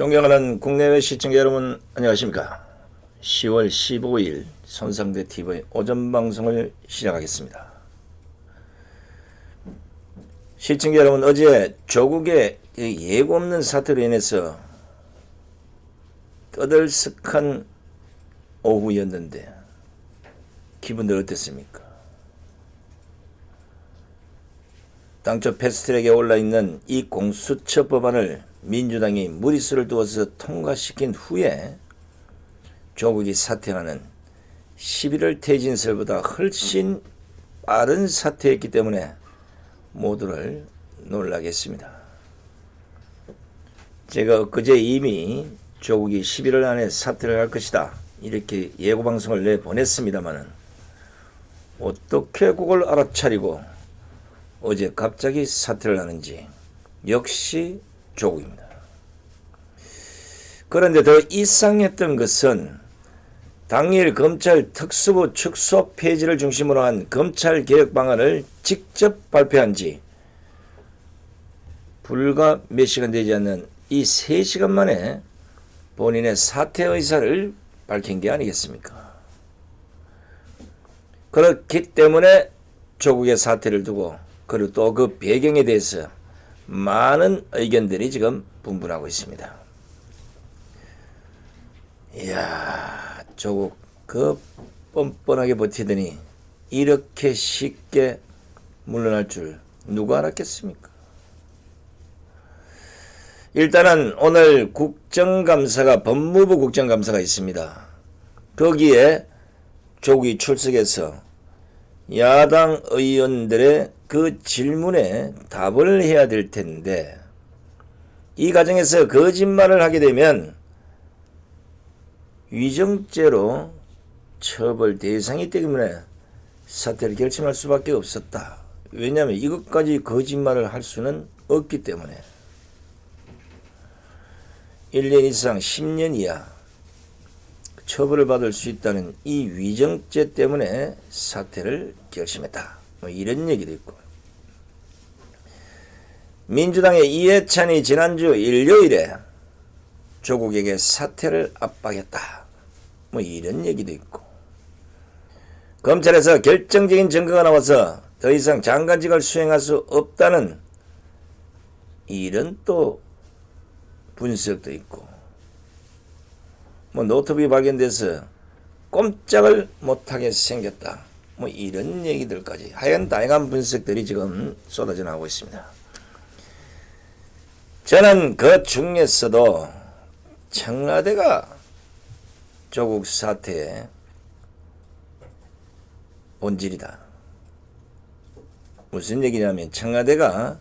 존경하는 국내외 시청자 여러분 안녕하십니까. 10월 15일 손상대 TV 오전 방송을 시작하겠습니다. 시청자 여러분, 어제 조국의 예고 없는 사태로 인해서 떠들썩한 오후였는데 기분들 어땠습니까? 당초 패스트트랙에 올라있는 이 공수처 법안을 민주당이 무리수를 두어서 통과시킨 후에 조국이 사퇴하는 11월 퇴진설보다 훨씬 빠른 사퇴였기 때문에 모두를 놀라게 했습니다. 제가 그제 이미 조국이 11월 안에 사퇴를 할 것이다 이렇게 예고방송을 내보냈습니다마는 어떻게 그걸 알아차리고 어제 갑자기 사퇴를 하는지 역시 조국입니다. 그런데 더 이상했던 것은 당일 검찰 특수부 축소 폐지를 중심으로 한 검찰 개혁 방안을 직접 발표한 지 불과 몇 시간 되지 않는 이 3시간 만에 본인의 사퇴 의사를 밝힌 게 아니겠습니까? 그렇기 때문에 조국의 사퇴를 두고 그리고 또 그 배경에 대해서 많은 의견들이 지금 분분하고 있습니다. 이야, 조국 그 뻔뻔하게 버티더니 이렇게 쉽게 물러날 줄 누가 알았겠습니까? 일단은 오늘 국정감사가 법무부 국정감사가 있습니다. 거기에 조국이 출석해서 야당 의원들의 그 질문에 답을 해야 될 텐데 이 과정에서 거짓말을 하게 되면 위정죄로 처벌 대상이기 때문에 사퇴를 결심할 수밖에 없었다. 왜냐하면 이것까지 거짓말을 할 수는 없기 때문에 1년 이상 10년 이하 처벌을 받을 수 있다는 이 위정죄 때문에 사퇴를 결심했다. 뭐 이런 얘기도 있고, 민주당의 이해찬이 지난주 일요일에 조국에게 사퇴를 압박했다. 뭐 이런 얘기도 있고, 검찰에서 결정적인 증거가 나와서 더 이상 장관직을 수행할 수 없다는 이런 또 분석도 있고, 뭐 노트북이 발견돼서 꼼짝을 못하게 생겼다. 뭐 이런 얘기들까지 하여간 다양한 분석들이 지금 쏟아져 나오고 있습니다. 저는 그 중에서도 청와대가 조국 사태의 본질이다. 무슨 얘기냐면 청와대가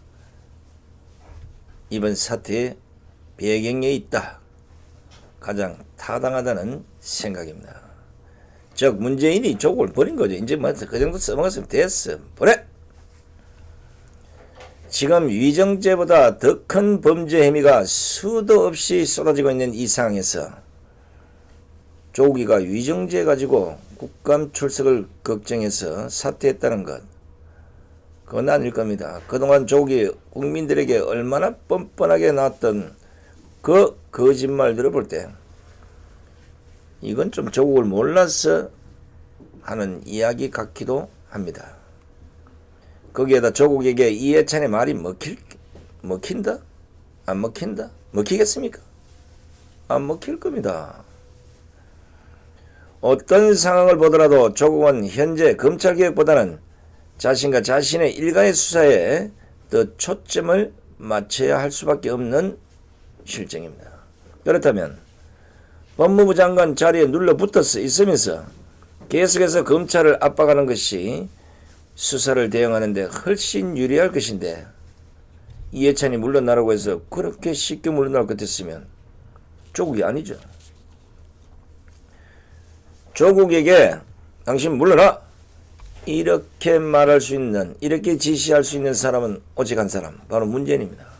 이번 사태의 배경에 있다. 가장 타당하다는 생각입니다. 즉 문재인이 조국을 버린 거죠. 이제 뭐 그 정도 써먹었으면 됐어. 보내. 지금 위정죄보다 더 큰 범죄 혐의가 수도 없이 쏟아지고 있는 이 상황에서 조국이가 위정죄 가지고 국감 출석을 걱정해서 사퇴했다는 것, 그건 아닐 겁니다. 그동안 조국이 국민들에게 얼마나 뻔뻔하게 나왔던 그 거짓말들을 볼 때 이건 좀 조국을 몰라서 하는 이야기 같기도 합니다. 거기에다 조국에게 이해찬의 말이 먹힌다? 안 먹힌다? 먹히겠습니까? 안 먹힐 겁니다. 어떤 상황을 보더라도 조국은 현재 검찰개혁보다는 자신과 자신의 일가의 수사에 더 초점을 맞춰야 할 수밖에 없는 실정입니다. 그렇다면 법무부 장관 자리에 눌러붙어서 있으면서 계속해서 검찰을 압박하는 것이 수사를 대응하는 데 훨씬 유리할 것인데 이해찬이 물러나라고 해서 그렇게 쉽게 물러날 것 같았으면 조국이 아니죠. 조국에게 당신 물러나 이렇게 말할 수 있는, 이렇게 지시할 수 있는 사람은 오직 한 사람, 바로 문재인입니다.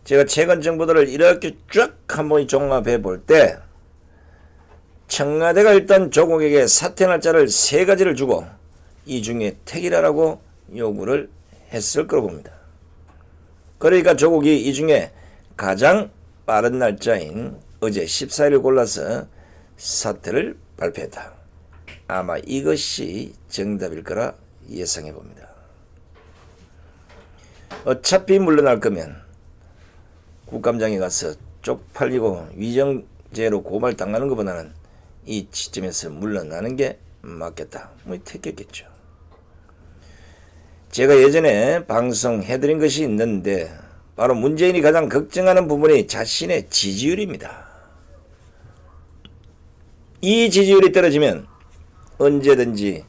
제가 최근 정보들을 이렇게 쭉 한번 종합해 볼 때 청와대가 일단 조국에게 사퇴 날짜를 3가지를 주고 이 중에 택이라고 요구를 했을 거로 봅니다. 그러니까 조국이 이 중에 가장 빠른 날짜인 어제 14일을 골라서 사퇴를 발표했다. 아마 이것이 정답일 거라 예상해 봅니다. 어차피 물러날 거면 국감장에 가서 쪽팔리고 위정죄로 고발당하는 것보다는 이 시점에서 물러나는 게 맞겠다. 뭐 택했겠죠. 제가 예전에 방송해드린 것이 있는데 바로 문재인이 가장 걱정하는 부분이 자신의 지지율입니다. 이 지지율이 떨어지면 언제든지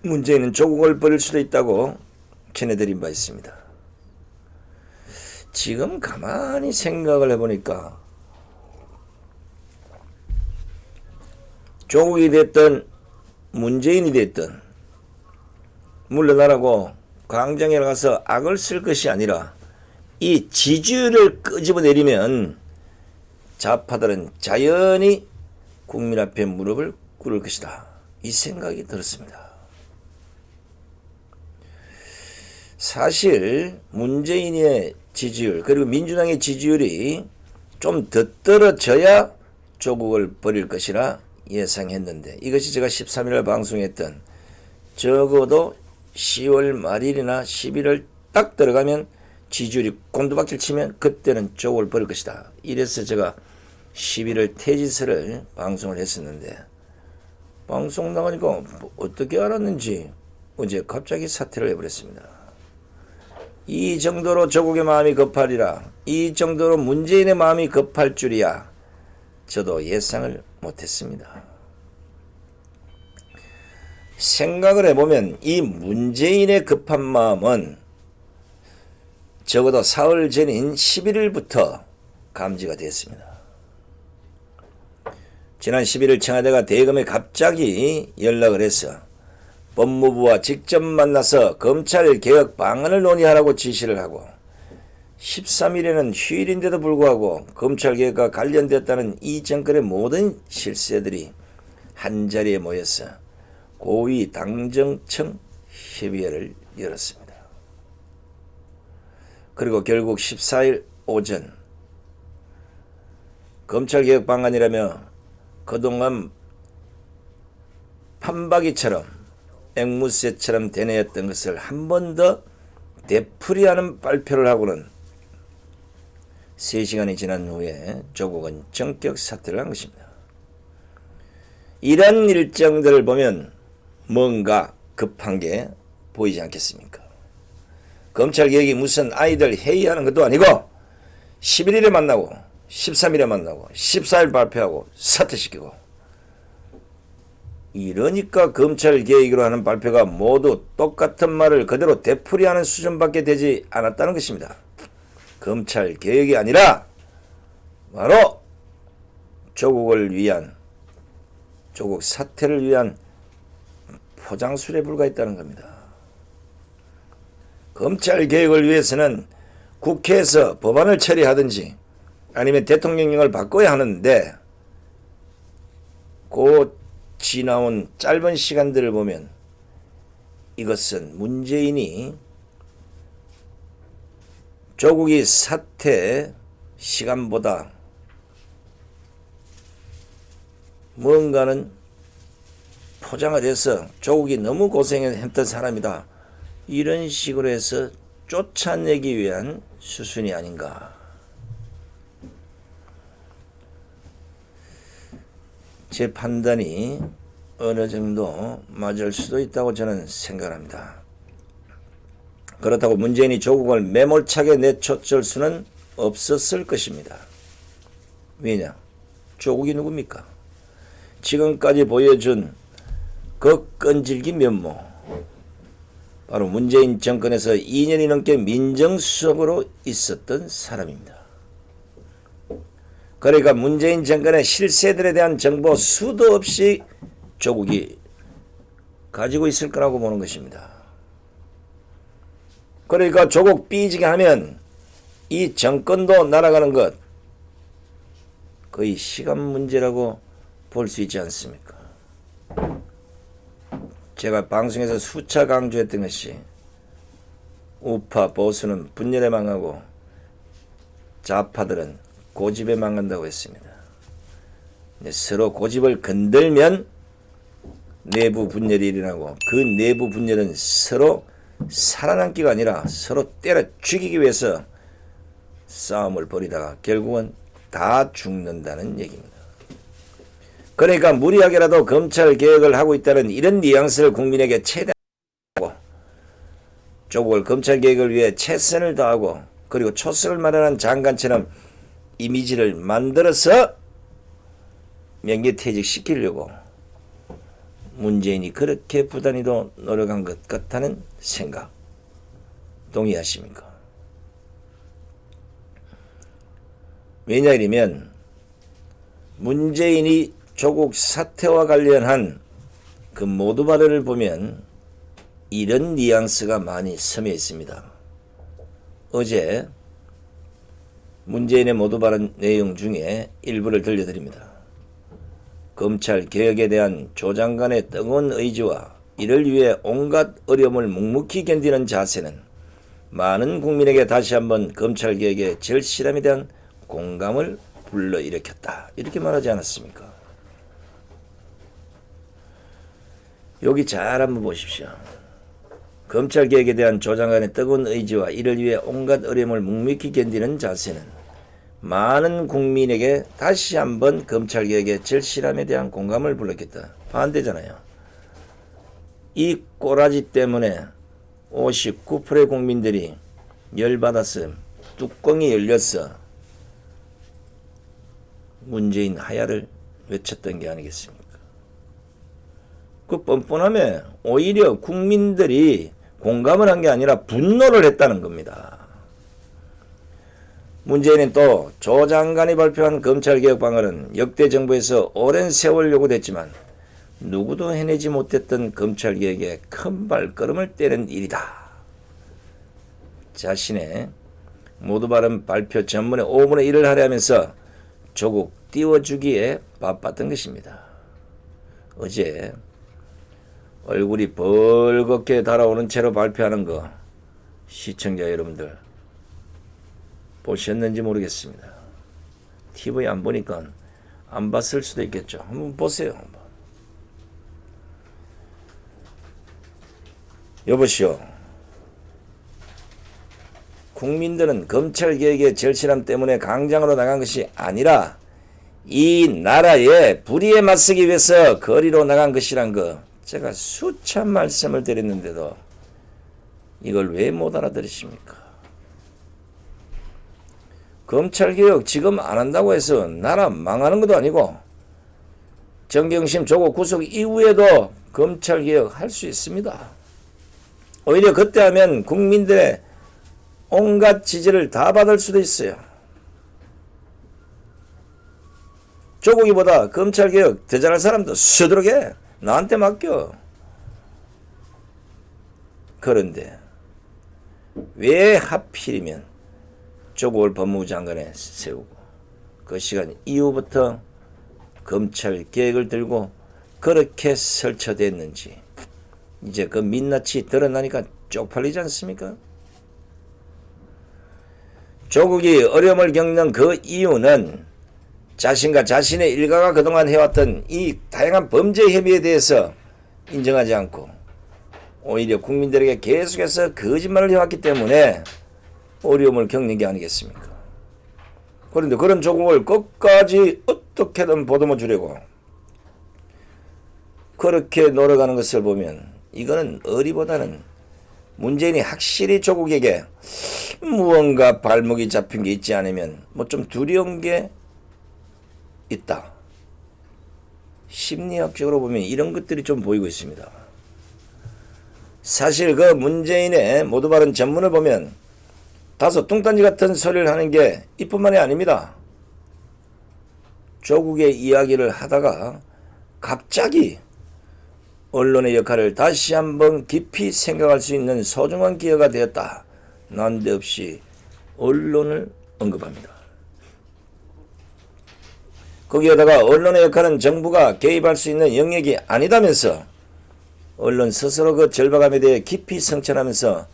문재인은 조국을 버릴 수도 있다고 전해드린 바 있습니다. 지금 가만히 생각을 해보니까 조국이 됐든 문재인이 됐든 물러나라고 광장에 가서 악을 쓸 것이 아니라 이 지지율을 끄집어내리면 좌파들은 자연히 국민 앞에 무릎을 꿇을 것이다. 이 생각이 들었습니다. 사실 문재인의 지지율 그리고 민주당의 지지율이 좀 더 떨어져야 조국을 버릴 것이라 예상했는데 이것이 제가 13일 방송했던 적어도 10월 말일이나 11월 딱 들어가면 지지율이 곤두박질 치면 그때는 조국을 버릴 것이다. 이래서 제가 11월 퇴지설을 방송을 했었는데 방송 나가니까 어떻게 알았는지 어제 갑자기 사퇴를 해버렸습니다. 이 정도로 조국의 마음이 급하리라, 이 정도로 문재인의 마음이 급할 줄이야 저도 예상을 못했습니다. 생각을 해보면 이 문재인의 급한 마음은 적어도 사흘 전인 11일부터 감지가 됐습니다. 지난 11일 청와대가 대검에 갑자기 연락을 해서 법무부와 직접 만나서 검찰 개혁 방안을 논의하라고 지시를 하고 13일에는 휴일인데도 불구하고 검찰 개혁과 관련됐다는 이 정권의 모든 실세들이 한자리에 모여서 고위 당정청 협의회를 열었습니다. 그리고 결국 14일 오전 검찰개혁 방안이라며 그동안 판박이처럼 앵무새처럼 되뇌었던 것을 한 번 더 되풀이하는 발표를 하고는 3시간이 지난 후에 조국은 전격 사퇴를 한 것입니다. 이런 일정들을 보면 뭔가 급한 게 보이지 않겠습니까? 검찰개혁이 무슨 아이들 회의하는 것도 아니고 11일에 만나고 13일에 만나고 14일 발표하고 사퇴시키고 이러니까 검찰개혁으로 하는 발표가 모두 똑같은 말을 그대로 되풀이하는 수준밖에 되지 않았다는 것입니다. 검찰개혁이 아니라 바로 조국을 위한 조국 사퇴를 위한 포장술에 불과했다는 겁니다. 검찰개혁을 위해서는 국회에서 법안을 처리하든지 아니면 대통령령을 바꿔야 하는데 그 지나온 짧은 시간들을 보면 이것은 문재인이 조국이 사퇴 시간보다 뭔가는 포장을 해서 조국이 너무 고생했던 사람이다. 이런 식으로 해서 쫓아내기 위한 수순이 아닌가. 제 판단이 어느 정도 맞을 수도 있다고 저는 생각합니다. 그렇다고 문재인이 조국을 매몰차게 내쫓을 수는 없었을 것입니다. 왜냐? 조국이 누굽니까? 지금까지 보여준 그 끈질긴 면모, 바로 문재인 정권에서 2년이 넘게 민정수석으로 있었던 사람입니다. 그러니까 문재인 정권의 실세들에 대한 정보 수도 없이 조국이 가지고 있을 거라고 보는 것입니다. 그러니까 조국 삐지게 하면 이 정권도 날아가는 것 거의 시간 문제라고 볼 수 있지 않습니까? 제가 방송에서 수차 강조했던 것이 우파 보수는 분열에 망하고 좌파들은 고집에 망한다고 했습니다. 서로 고집을 건들면 내부 분열이 일어나고 그 내부 분열은 서로 살아남기가 아니라 서로 때려 죽이기 위해서 싸움을 벌이다가 결국은 다 죽는다는 얘기입니다. 그러니까 무리하게라도 검찰 개혁을 하고 있다는 이런 뉘앙스를 국민에게 최대한 하고 조국을 검찰 개혁을 위해 최선을 다하고 그리고 초석을 마련한 장관처럼 이미지를 만들어서 명예퇴직시키려고 문재인이 그렇게 부단히도 노력한 것 같다는 생각 동의하십니까? 왜냐하면 문재인이 조국 사태와 관련한 그 모두 발언을 보면 이런 뉘앙스가 많이 스며 있습니다. 어제 문재인의 모두 발언 내용 중에 일부를 들려드립니다. 검찰 개혁에 대한 조 장관의 뜨거운 의지와 이를 위해 온갖 어려움을 묵묵히 견디는 자세는 많은 국민에게 다시 한번 검찰 개혁의 절실함에 대한 공감을 불러일으켰다. 이렇게 말하지 않았습니까? 여기 잘 한번 보십시오. 검찰 개혁에 대한 조 장관의 뜨거운 의지와 이를 위해 온갖 어려움을 묵묵히 견디는 자세는 많은 국민에게 다시 한번 검찰 개혁의 절실함에 대한 공감을 불렀겠다. 반대잖아요. 이 꼬라지 때문에 59%의 국민들이 열받아서 뚜껑이 열렸어 문재인 하야를 외쳤던 게 아니겠습니까? 그 뻔뻔함에 오히려 국민들이 공감을 한 게 아니라 분노를 했다는 겁니다. 문재인은 또 조 장관이 발표한 검찰개혁 방안은 역대 정부에서 오랜 세월 요구됐지만 누구도 해내지 못했던 검찰개혁에 큰 발걸음을 떼는 일이다. 자신의 모두 발언 발표 전문에 5분의 1을 할애하면서 조국 띄워주기에 바빴던 것입니다. 어제 얼굴이 벌겋게 달아오는 채로 발표하는 거 시청자 여러분들 보셨는지 모르겠습니다. TV 안 보니까 안 봤을 수도 있겠죠. 한번 보세요. 한번. 여보시오. 국민들은 검찰개혁의 절실함 때문에 강장으로 나간 것이 아니라 이 나라의 불의에 맞서기 위해서 거리로 나간 것이란 거 제가 수천 말씀을 드렸는데도 이걸 왜 못 알아들으십니까? 검찰개혁 지금 안 한다고 해서 나라 망하는 것도 아니고 정경심 조국 구속 이후에도 검찰개혁 할 수 있습니다. 오히려 그때 하면 국민들의 온갖 지지를 다 받을 수도 있어요. 조국이보다 검찰개혁 더 잘할 사람도 수두룩해. 나한테 맡겨. 그런데 왜 하필이면 조국을 법무부 장관에 세우고 그 시간 이후부터 검찰개혁을 들고 그렇게 설쳐댔는지 이제 그 민낯이 드러나니까 쪽팔리지 않습니까? 조국이 어려움을 겪는 그 이유는 자신과 자신의 일가가 그동안 해왔던 이 다양한 범죄 혐의에 대해서 인정하지 않고 오히려 국민들에게 계속해서 거짓말을 해왔기 때문에 어려움을 겪는 게 아니겠습니까? 그런데 그런 조국을 끝까지 어떻게든 보듬어 주려고 그렇게 노력하는 것을 보면 이거는 의리보다는 문재인이 확실히 조국에게 무언가 발목이 잡힌 게 있지 않으면 뭐 좀 두려운 게 있다. 심리학적으로 보면 이런 것들이 좀 보이고 있습니다. 사실 그 문재인의 모두 발언 전문을 보면 다소 뚱딴지 같은 소리를 하는 게 이뿐만이 아닙니다. 조국의 이야기를 하다가 갑자기 언론의 역할을 다시 한번 깊이 생각할 수 있는 소중한 기회가 되었다. 난데없이 언론을 언급합니다. 거기에다가 언론의 역할은 정부가 개입할 수 있는 영역이 아니다면서 언론 스스로 그 절박함에 대해 깊이 성찰하면서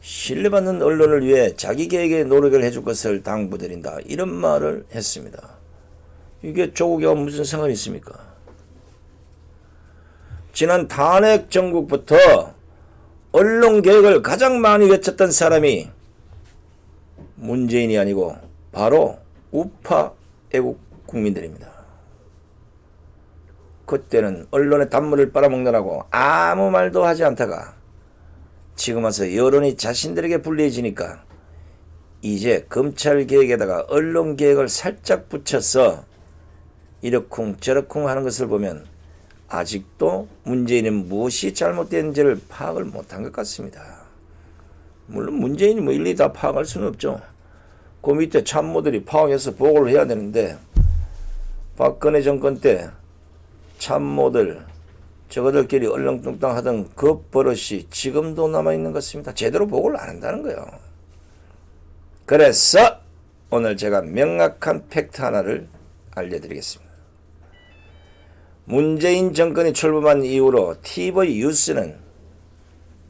신뢰받는 언론을 위해 자기 계획에 노력을 해줄 것을 당부드린다. 이런 말을 했습니다. 이게 조국이와 무슨 상관이 있습니까? 지난 탄핵 정국부터 언론개혁을 가장 많이 외쳤던 사람이 문재인이 아니고 바로 우파 애국 국민들입니다. 그때는 언론의 단물을 빨아먹느라고 아무 말도 하지 않다가 지금 와서 여론이 자신들에게 불리해지니까 이제 검찰개혁에다가 언론개혁을 살짝 붙여서 이러쿵 저러쿵 하는 것을 보면 아직도 문재인은 무엇이 잘못된지를 파악을 못한 것 같습니다. 물론 문재인이 뭐 일일이 다 파악할 수는 없죠. 그 밑에 참모들이 파악해서 보고를 해야 되는데 박근혜 정권 때 참모들 저거들끼리 얼렁뚱땅 하던 그 버릇이 지금도 남아있는 것 같습니다. 제대로 보고를 안 한다는 거예요. 그래서 오늘 제가 명확한 팩트 하나를 알려드리겠습니다. 문재인 정권이 출범한 이후로 TV 뉴스는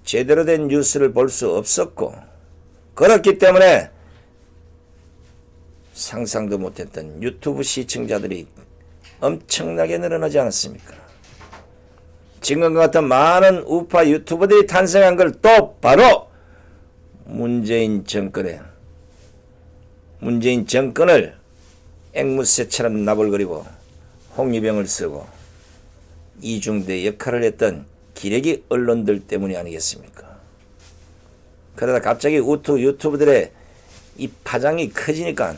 제대로 된 뉴스를 볼 수 없었고 그렇기 때문에 상상도 못했던 유튜브 시청자들이 엄청나게 늘어나지 않았습니까? 지금과 같은 많은 우파 유튜버들이 탄생한 걸 또 바로 문재인 정권을 앵무새처럼 나불거리고 홍위병을 쓰고 이중대 역할을 했던 기레기 언론들 때문이 아니겠습니까? 그러다 갑자기 유튜브들의 이 파장이 커지니까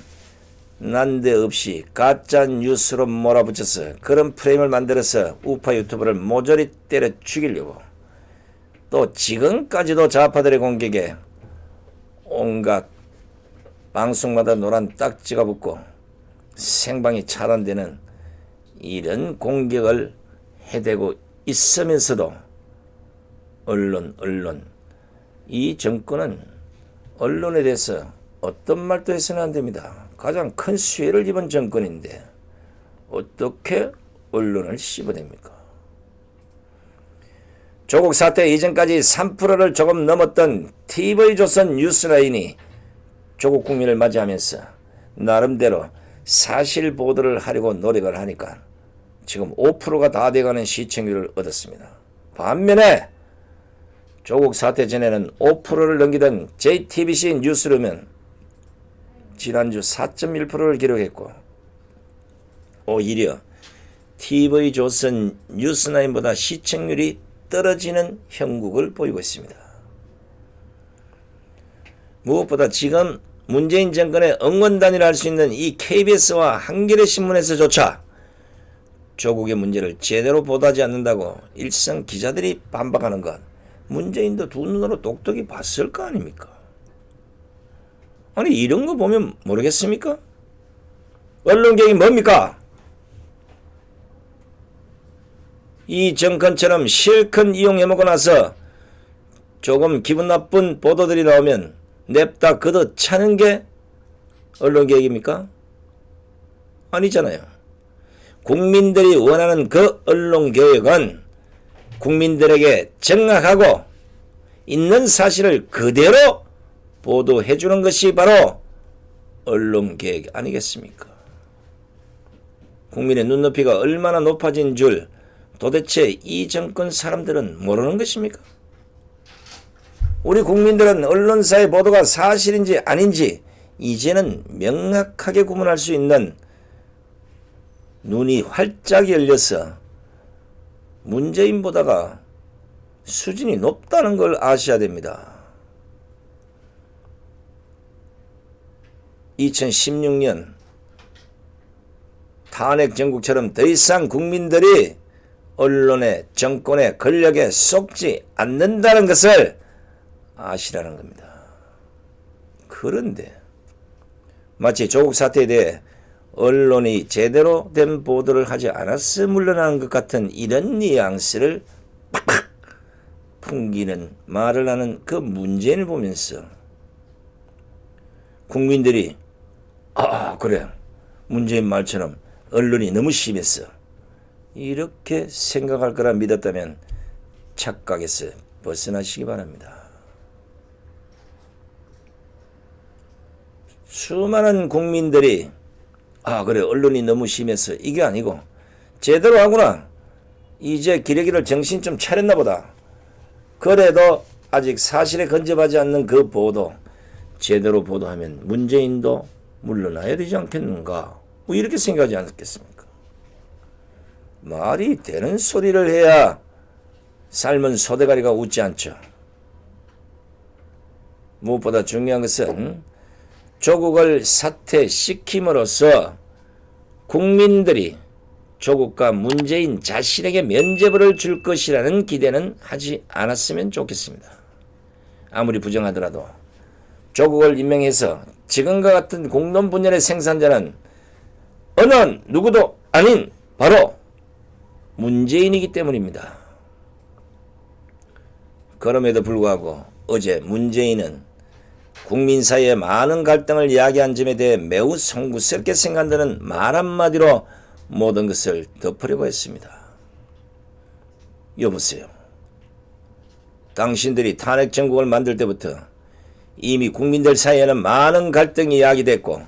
난데없이 가짜 뉴스로 몰아붙여서 그런 프레임을 만들어서 우파 유튜버를 모조리 때려 죽이려고 또 지금까지도 좌파들의 공격에 온갖 방송마다 노란 딱지가 붙고 생방이 차단되는 이런 공격을 해대고 있으면서도 언론 이 정권은 언론에 대해서 어떤 말도 해서는 안 됩니다. 가장 큰 수혜를 입은 정권인데 어떻게 언론을 씹어댑니까? 조국 사태 이전까지 3%를 조금 넘었던 TV조선 뉴스라인이 조국 국민을 맞이하면서 나름대로 사실 보도를 하려고 노력을 하니까 지금 5%가 다 돼가는 시청률을 얻었습니다. 반면에 조국 사태 전에는 5%를 넘기던 JTBC 뉴스룸은 지난주 4.1%를 기록했고 오히려 TV조선 뉴스나인보다 시청률이 떨어지는 형국을 보이고 있습니다. 무엇보다 지금 문재인 정권의 응원단이라 할 수 있는 이 KBS와 한겨레 신문에서조차 조국의 문제를 제대로 보도하지 않는다고 일선 기자들이 반박하는 것, 문재인도 두 눈으로 똑똑히 봤을 거 아닙니까? 아니 이런 거 보면 모르겠습니까? 언론개혁이 뭡니까? 이 정권처럼 실컷 이용해먹고 나서 조금 기분 나쁜 보도들이 나오면 냅다 걷어 차는 게 언론개혁입니까? 아니잖아요. 국민들이 원하는 그 언론개혁은 국민들에게 정확하고 있는 사실을 그대로 보도해주는 것이 바로 언론개혁 아니겠습니까? 국민의 눈높이가 얼마나 높아진 줄 도대체 이 정권 사람들은 모르는 것입니까? 우리 국민들은 언론사의 보도가 사실인지 아닌지 이제는 명확하게 구분할 수 있는 눈이 활짝 열려서 문재인보다가 수준이 높다는 걸 아셔야 됩니다. 2016년 탄핵 정국처럼 더 이상 국민들이 언론의 정권의 권력에 속지 않는다는 것을 아시라는 겁니다. 그런데 마치 조국 사태에 대해 언론이 제대로 된 보도를 하지 않아서 물러나는 것 같은 이런 뉘앙스를 팍팍 풍기는 말을 하는 그 문재인을 보면서 국민들이 그래 문재인 말처럼 언론이 너무 심했어 이렇게 생각할 거라 믿었다면 착각에서 벗어나시기 바랍니다. 수많은 국민들이 그래 언론이 너무 심해서 이게 아니고 제대로 하구나. 이제 기레기를 정신 좀 차렸나 보다. 그래도 아직 사실에 근접하지 않는 그 보도 제대로 보도하면 문재인도 물러나야 되지 않겠는가. 뭐 이렇게 생각하지 않겠습니까? 말이 되는 소리를 해야 삶은 소대가리가 웃지 않죠. 무엇보다 중요한 것은 조국을 사퇴시킴으로써 국민들이 조국과 문재인 자신에게 면죄부를 줄 것이라는 기대는 하지 않았으면 좋겠습니다. 아무리 부정하더라도 조국을 임명해서 지금과 같은 공론 분열의 생산자는 어느 누구도 아닌 바로 문재인이기 때문입니다. 그럼에도 불구하고 어제 문재인은 국민 사이에 많은 갈등을 이야기한 점에 대해 매우 송구스럽게 생각되는 말 한마디로 모든 것을 덮으려고 했습니다. 여보세요. 당신들이 탄핵 정국을 만들 때부터 이미 국민들 사이에는 많은 갈등이 야기됐고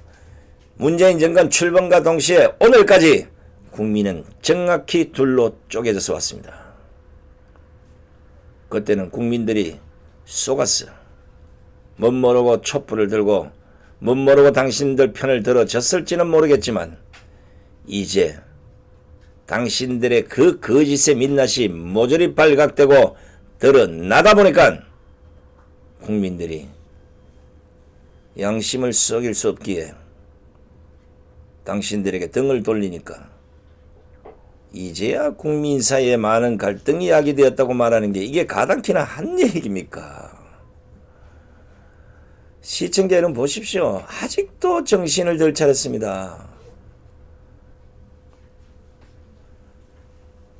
문재인 정권 출범과 동시에 오늘까지 국민은 정확히 둘로 쪼개져서 왔습니다. 그때는 국민들이 속았어. 못 모르고 촛불을 들고 못 모르고 당신들 편을 들어줬을지는 모르겠지만 이제 당신들의 그 거짓의 민낯이 모조리 발각되고 드러나다 보니까 국민들이 양심을 속일 수 없기에 당신들에게 등을 돌리니까 이제야 국민 사이에 많은 갈등이 야기되었다고 말하는 게 이게 가당키나 한 얘기입니까? 시청자 여러분 보십시오. 아직도 정신을 덜 차렸습니다.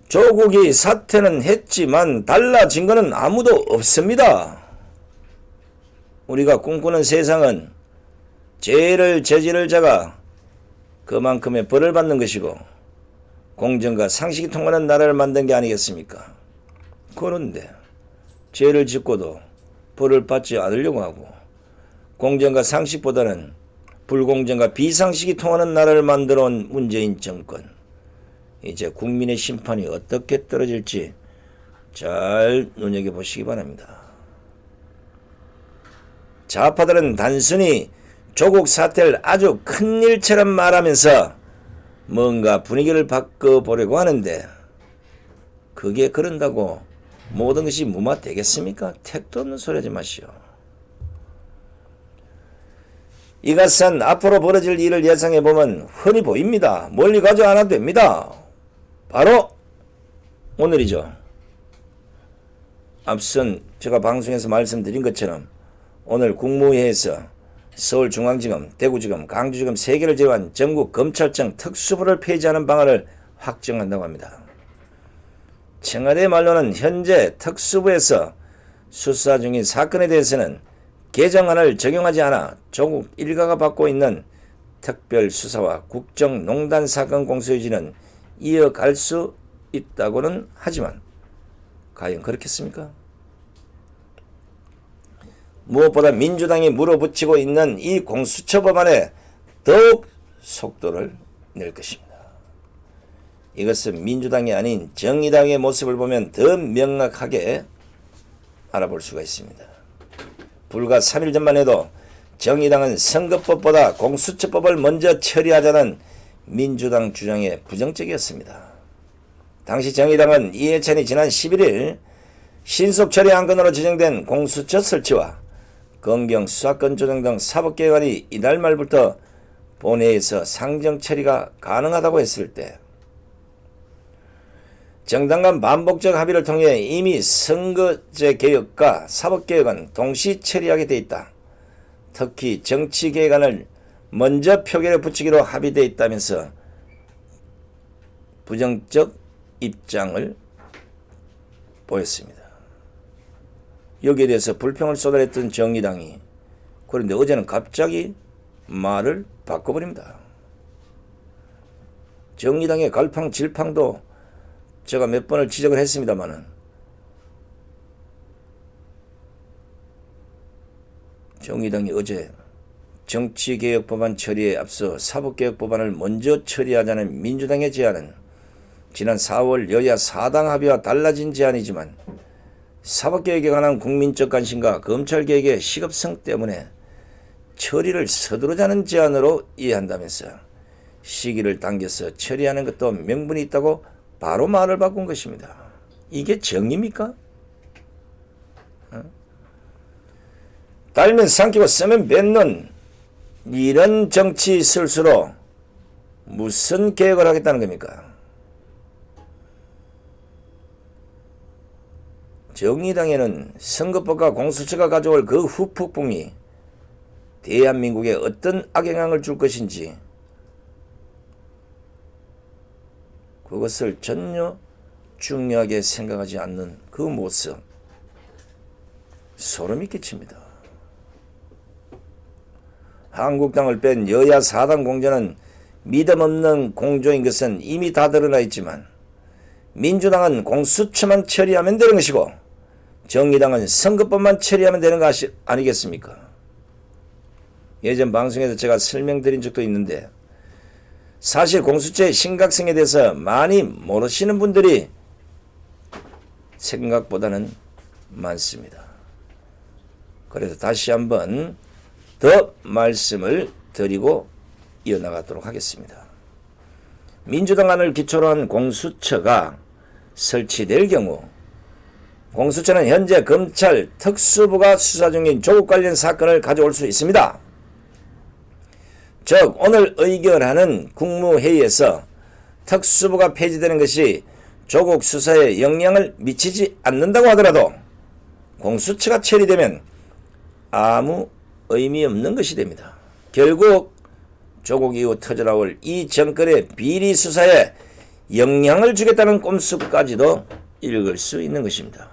조국이 사퇴는 했지만 달라진 것은 아무도 없습니다. 우리가 꿈꾸는 세상은 죄를 저지를 자가 그만큼의 벌을 받는 것이고 공정과 상식이 통하는 나라를 만든 게 아니겠습니까? 그런데 죄를 짓고도 벌을 받지 않으려고 하고 공정과 상식보다는 불공정과 비상식이 통하는 나라를 만들어 온 문재인 정권. 이제 국민의 심판이 어떻게 떨어질지 잘 눈여겨보시기 바랍니다. 좌파들은 단순히 조국 사태를 아주 큰 일처럼 말하면서 뭔가 분위기를 바꿔보려고 하는데 그게 그런다고 모든 것이 무마되겠습니까? 택도 없는 소리 하지 마시오. 이것은 앞으로 벌어질 일을 예상해보면 흔히 보입니다. 멀리 가지 않아도 됩니다. 바로 오늘이죠. 앞선 제가 방송에서 말씀드린 것처럼 오늘 국무회의에서 서울중앙지검, 대구지검, 강주지검 3개를 제외한 전국 검찰청 특수부를 폐지하는 방안을 확정한다고 합니다. 청와대 말로는 현재 특수부에서 수사 중인 사건에 대해서는 개정안을 적용하지 않아 조국 일가가 받고 있는 특별수사와 국정농단 사건 공소유지는 이어갈 수 있다고는 하지만 과연 그렇겠습니까? 무엇보다 민주당이 물어붙이고 있는 이 공수처 법안에 더욱 속도를 낼 것입니다. 이것은 민주당이 아닌 정의당의 모습을 보면 더 명확하게 알아볼 수가 있습니다. 불과 3일 전만 해도 정의당은 선거법보다 공수처법을 먼저 처리하자는 민주당 주장에 부정적이었습니다. 당시 정의당은 이해찬이 지난 11일 신속 처리 안건으로 지정된 공수처 설치와 검경 수사권 조정 등 사법개혁안이 이달 말부터 본회의에서 상정 처리가 가능하다고 했을 때 정당 간 반복적 합의를 통해 이미 선거제 개혁과 사법개혁은 동시 처리하게 돼 있다. 특히 정치개혁안을 먼저 표결에 붙이기로 합의되어 있다면서 부정적 입장을 보였습니다. 여기에 대해서 불평을 쏟아냈던 정의당이 그런데 어제는 갑자기 말을 바꿔버립니다. 정의당의 갈팡질팡도 제가 몇 번을 지적을 했습니다마는 정의당이 어제 정치개혁법안 처리에 앞서 사법개혁법안을 먼저 처리하자는 민주당의 제안은 지난 4월 여야 4당 합의와 달라진 제안이지만 사법개혁에 관한 국민적 관심과 검찰개혁의 시급성 때문에 처리를 서두르자는 제안으로 이해한다면서 시기를 당겨서 처리하는 것도 명분이 있다고 바로 말을 바꾼 것입니다. 이게 정의입니까? 달면 삼키고 쓰면 뱉는 이런 정치 실수로 무슨 개혁을 하겠다는 겁니까? 정의당에는 선거법과 공수처가 가져올 그 후폭풍이 대한민국에 어떤 악영향을 줄 것인지 그것을 전혀 중요하게 생각하지 않는 그 모습, 소름이 끼칩니다. 한국당을 뺀 여야 4당 공조는 믿음 없는 공조인 것은 이미 다 드러나 있지만 민주당은 공수처만 처리하면 되는 것이고 정의당은 선거법만 처리하면 되는 거 아니겠습니까? 예전 방송에서 제가 설명드린 적도 있는데 사실 공수처의 심각성에 대해서 많이 모르시는 분들이 생각보다는 많습니다. 그래서 다시 한번 더 말씀을 드리고 이어나가도록 하겠습니다. 민주당안을 기초로 한 공수처가 설치될 경우 공수처는 현재 검찰 특수부가 수사 중인 조국 관련 사건을 가져올 수 있습니다. 즉 오늘 의결하는 국무회의에서 특수부가 폐지되는 것이 조국 수사에 영향을 미치지 않는다고 하더라도 공수처가 처리되면 아무 의미 없는 것이 됩니다. 결국 조국 이후 터져나올 이 정권의 비리 수사에 영향을 주겠다는 꼼수까지도 읽을 수 있는 것입니다.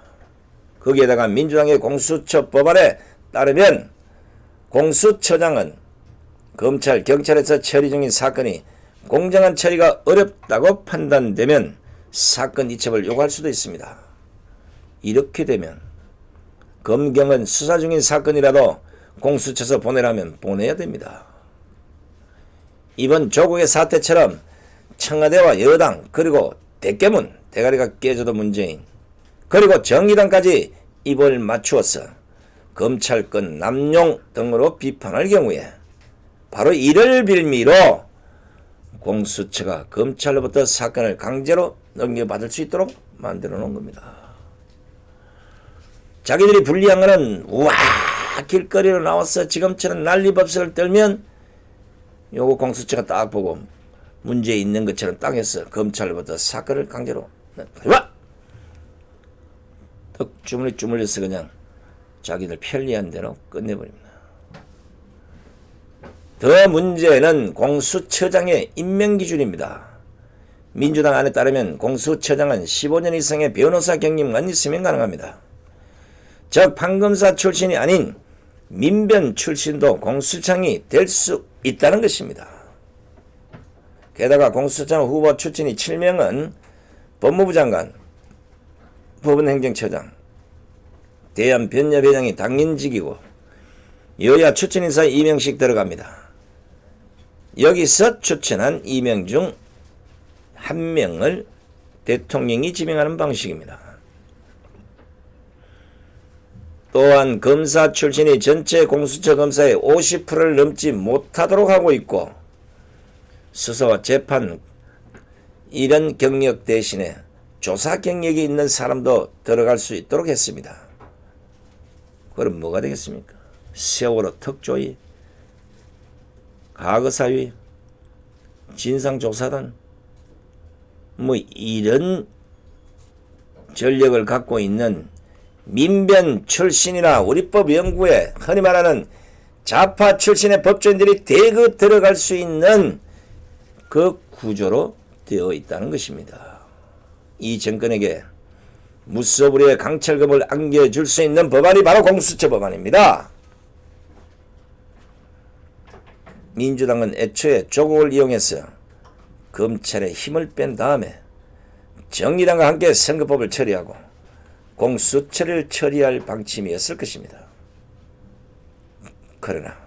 거기에다가 민주당의 공수처 법안에 따르면 공수처장은 검찰, 경찰에서 처리 중인 사건이 공정한 처리가 어렵다고 판단되면 사건 이첩을 요구할 수도 있습니다. 이렇게 되면 검경은 수사 중인 사건이라도 공수처에서 보내라면 보내야 됩니다. 이번 조국의 사태처럼 청와대와 여당 그리고 대깨문 대가리가 깨져도 문재인 그리고 정의당까지 입을 맞추어서 검찰권 남용 등으로 비판할 경우에 바로 이를 빌미로 공수처가 검찰로부터 사건을 강제로 넘겨받을 수 있도록 만들어 놓은 겁니다. 자기들이 불리한 거는 우와 길거리로 나와서 지금처럼 난리법석을 떨면 요거 공수처가 딱 보고 문제 있는 것처럼 땅에서 검찰로부터 사건을 강제로 와! 턱 주물러서 그냥 자기들 편리한 대로 끝내버립니다. 더 문제는 공수처장의 임명 기준입니다. 민주당 안에 따르면 공수처장은 15년 이상의 변호사 경력만 있으면 가능합니다. 즉 판검사 출신이 아닌 민변 출신도 공수처장이 될 수 있다는 것입니다. 게다가 공수처장 후보 출신이 7명은 법무부 장관, 법원행정처장, 대한변협회장이 당연직이고 여야 추천 인사 2명씩 들어갑니다. 여기서 추천한 2명 중 1명을 대통령이 지명하는 방식입니다. 또한 검사 출신이 전체 공수처 검사의 50%를 넘지 못하도록 하고 있고 수사와 재판 이런 경력 대신에 조사 경력이 있는 사람도 들어갈 수 있도록 했습니다. 그럼 뭐가 되겠습니까? 세월호 특조위, 과거사위, 진상조사단 뭐 이런 전력을 갖고 있는 민변 출신이나 우리법 연구에 흔히 말하는 좌파 출신의 법조인들이 대거 들어갈 수 있는 그 구조로 되어 있다는 것입니다. 이 정권에게 무소불위의 강철검을 안겨줄 수 있는 법안이 바로 공수처 법안입니다. 민주당은 애초에 조국을 이용해서 검찰의 힘을 뺀 다음에 정의당과 함께 선거법을 처리하고 공수처를 처리할 방침이었을 것입니다. 그러나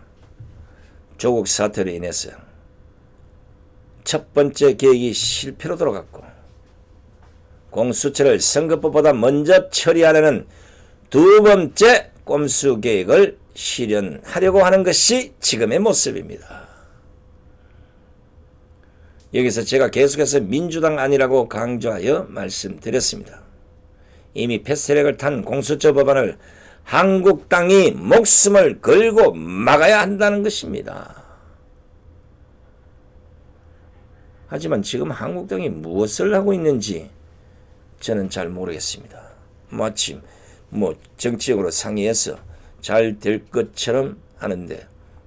조국 사태로 인해서 첫 번째 계획이 실패로 돌아갔고 공수처를 선거법보다 먼저 처리하려는 두 번째 꼼수 계획을 실현하려고 하는 것이 지금의 모습입니다. 여기서 제가 계속해서 민주당 아니라고 강조하여 말씀드렸습니다. 이미 패스트트랙을 탄 공수처 법안을 한국당이 목숨을 걸고 막아야 한다는 것입니다. 하지만 지금 한국당이 무엇을 하고 있는지 저는 잘 모르겠습니다. 마침 정치적으로 상의해서 잘 될 것처럼 하는데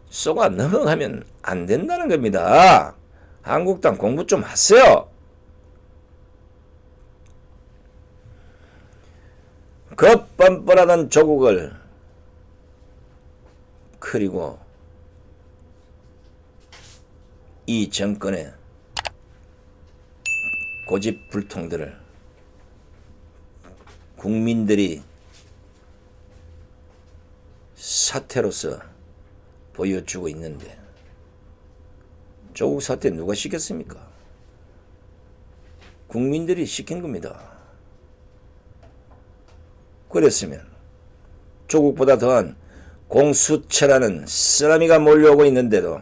쏘가 넘어가면 안 된다는 겁니다. 한국당 공부 좀 하세요. 그 뻔뻔하던 조국을 그리고 이 정권의 고집불통들을 국민들이 사태로서 보여주고 있는데 조국 사태 누가 시켰습니까? 국민들이 시킨 겁니다. 그랬으면 조국보다 더한 공수처라는 쓰나미가 몰려오고 있는데도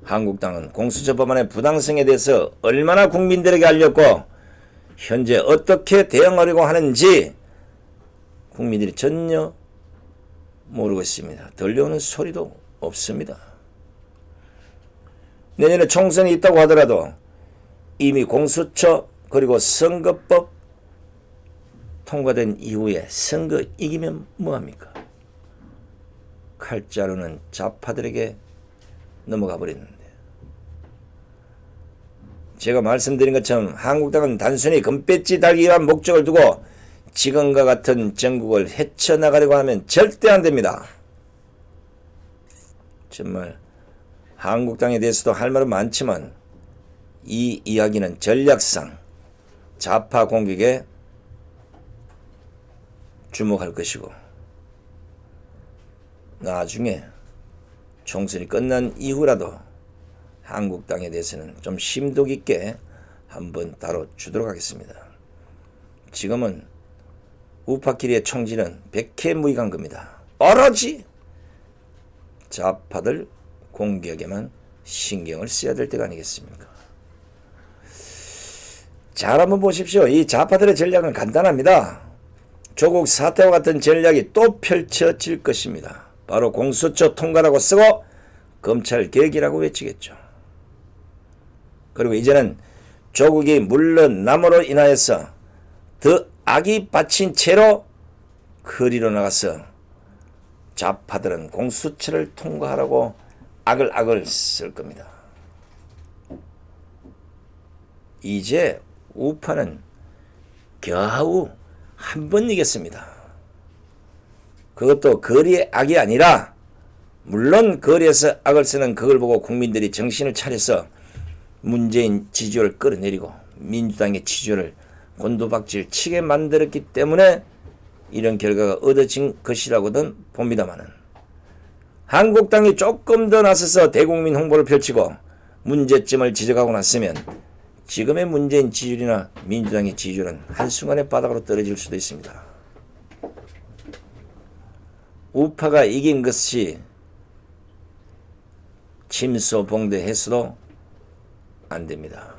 한국당은 공수처 법안의 부당성에 대해서 얼마나 국민들에게 알렸고 현재 어떻게 대응하려고 하는지 국민들이 전혀 모르고 있습니다. 들려오는 소리도 없습니다. 내년에 총선이 있다고 하더라도 이미 공수처 그리고 선거법 통과된 이후에 선거 이기면 뭐합니까? 칼자루는 좌파들에게 넘어가 버렸는데 제가 말씀드린 것처럼 한국당은 단순히 금배지 달기 위한 목적을 두고 지금과 같은 전국을 헤쳐나가려고 하면 절대 안 됩니다. 정말 한국당에 대해서도 할 말은 많지만 이 이야기는 전략상 좌파 공격에 주목할 것이고 나중에 총선이 끝난 이후라도 한국당에 대해서는 좀 심도 깊게 한번 다뤄주도록 하겠습니다. 지금은 우파끼리의 총질은 백해무익한 겁니다. 오로지 좌파들 공격에만 신경을 써야 될 때가 아니겠습니까? 잘 한번 보십시오. 이 좌파들의 전략은 간단합니다. 조국 사태와 같은 전략이 또 펼쳐질 것입니다. 바로 공수처 통과라고 쓰고 검찰 개혁이라고 외치겠죠. 그리고 이제는 조국이 물러남으로 인하여서 더 악이 받친 채로 거리로 나가서 좌파들은 공수처를 통과하라고 악을 쓸 겁니다. 이제 우파는 겨우 한 번 이겼습니다. 그것도 거리의 악이 아니라 물론 거리에서 악을 쓰는 그걸 보고 국민들이 정신을 차려서 문재인 지지율을 끌어내리고 민주당의 지지율을 곤두박질 치게 만들었기 때문에 이런 결과가 얻어진 것이라고는 봅니다마는 한국당이 조금 더 나서서 대국민 홍보를 펼치고 문제점을 지적하고 났으면 지금의 문재인 지지율이나 민주당의 지지율은 한순간에 바닥으로 떨어질 수도 있습니다. 우파가 이긴 것이 침소봉대해서도 안 됩니다.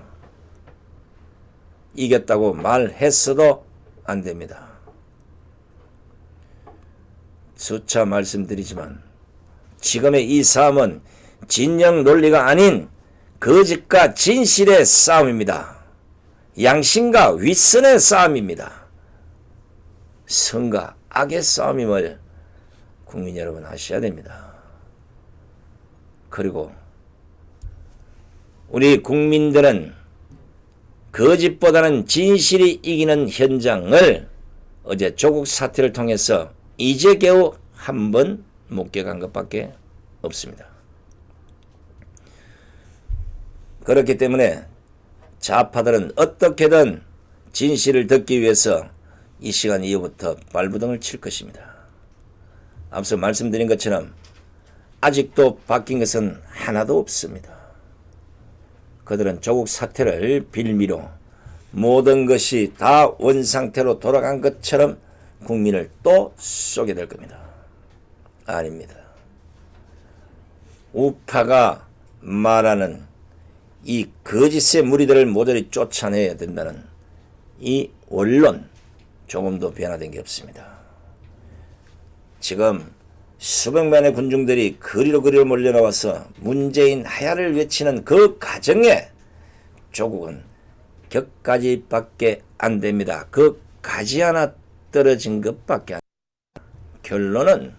이겼다고 말했어도 안 됩니다. 수차 말씀드리지만 지금의 이 싸움은 진영 논리가 아닌 거짓과 진실의 싸움입니다. 양심과 윗선의 싸움입니다. 선과 악의 싸움임을 국민 여러분 아셔야 됩니다. 그리고 우리 국민들은 거짓보다는 진실이 이기는 현장을 어제 조국 사태를 통해서 이제 겨우 한 번 목격한 것밖에 없습니다. 그렇기 때문에 좌파들은 어떻게든 진실을 듣기 위해서 이 시간 이후부터 발부등을 칠 것입니다. 앞서 말씀드린 것처럼 아직도 바뀐 것은 하나도 없습니다. 그들은 조국 사태를 빌미로 모든 것이 다 원상태로 돌아간 것처럼 국민을 또 쏘게 될 겁니다. 아닙니다. 우파가 말하는 이 거짓의 무리들을 모조리 쫓아내야 된다는 이 원론, 조금도 변화된 게 없습니다. 지금 수백만의 군중들이 거리로 몰려나와서 문재인 하야를 외치는 그 과정에 조국은 격가지밖에 안 됩니다. 그 가지 하나 떨어진 것밖에 안 됩니다. 결론은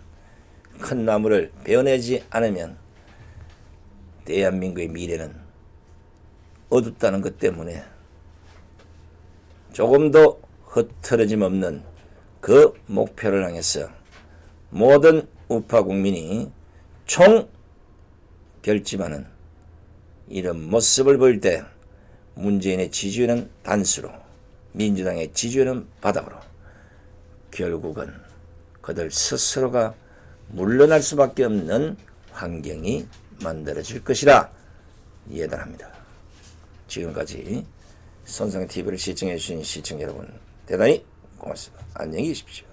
큰 나무를 베어내지 않으면 대한민국의 미래는 어둡다는 것 때문에 조금도 흐트러짐 없는 그 목표를 향해서 모든 우파 국민이 총 결집하는 이런 모습을 볼 때 문재인의 지지율은 단수로, 민주당의 지지율은 바닥으로, 결국은 그들 스스로가 물러날 수밖에 없는 환경이 만들어질 것이라 예단합니다. 지금까지 손성TV를 시청해 주신 시청자 여러분 대단히 고맙습니다. 안녕히 계십시오.